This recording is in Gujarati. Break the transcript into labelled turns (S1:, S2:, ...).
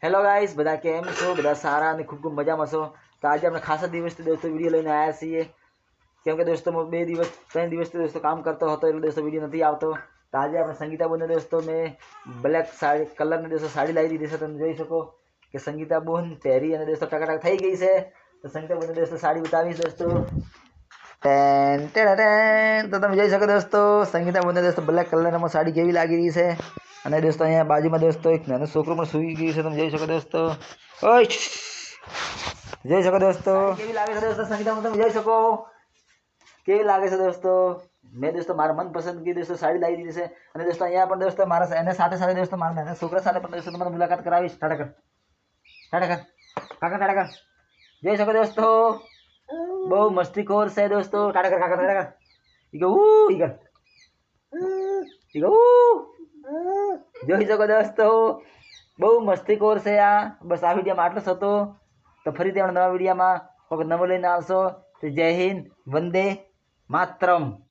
S1: હેલો ગાઈસ, બધા કેમ છો? બધા સારા અને ખૂબ ખૂબ મજામાં છો? તો આજે આપણે ખાસા દિવસથી દોસ્તો વિડીયો લઈને આવ્યા છીએ, કેમ કે દોસ્તો હું 3 દિવસથી દોસ્તો કામ કરતો હતો એટલે દોસ્તો વિડીયો નથી આવતો. તો આજે આપણે સંગીતાબોનને દોસ્તો મેં બ્લેક સાડી કલરની દોસ્તો સાડી લાવી દીધી છે. તમે જોઈ શકો કે સંગીતાબોન પહેરી અને દોસ્તો ટકાટક થઈ ગઈ છે. તો સંગીતાબોનને દોસ્તો સાડી બતાવીશ દોસ્તો. તો તમે જોઈ શકો દોસ્તો સંગીતાબોનને દોસ્તો બ્લેક કલરમાં સાડી કેવી લાગી રહી છે. અને દોસ્તો અહીંયા બાજુમાં દોસ્તો એક નાનો છોકરો પણ સૂઈ ગયું છે. તમે જોઈ શકો દોસ્તો. ઓય જોઈ શકો દોસ્તો કેવી લાગે છે દોસ્તો સંગીતાબોન. તમે જોઈ શકો કેવી લાગે છે દોસ્તો. મેં દોસ્તો મારા મનપસંદગી દોસ્તો સાડી લાવી દીધી છે. અને દોસ્તો અહીંયા પણ દોસ્તો મારા એને સાથે સાથે દોસ્તો મારા નાના છોકરા સાથે પણ દોસ્તો તમને મુલાકાત કરાવીશ. ટાટા કાકા જોઈ શકો દોસ્તો બહુ મસ્તીખોર છે દોસ્તો. ટાટા કાકા જોઈ શકો દોસ્તો બહુ મસ્તીખોર છે આ. બસ આ વિડીયોમાં આટલો જ હતો. તો ફરીથી આપણે નવા વિડીયોમાં નવો લઈને આવશો. તો જય હિન્દ, વંદે માતરમ.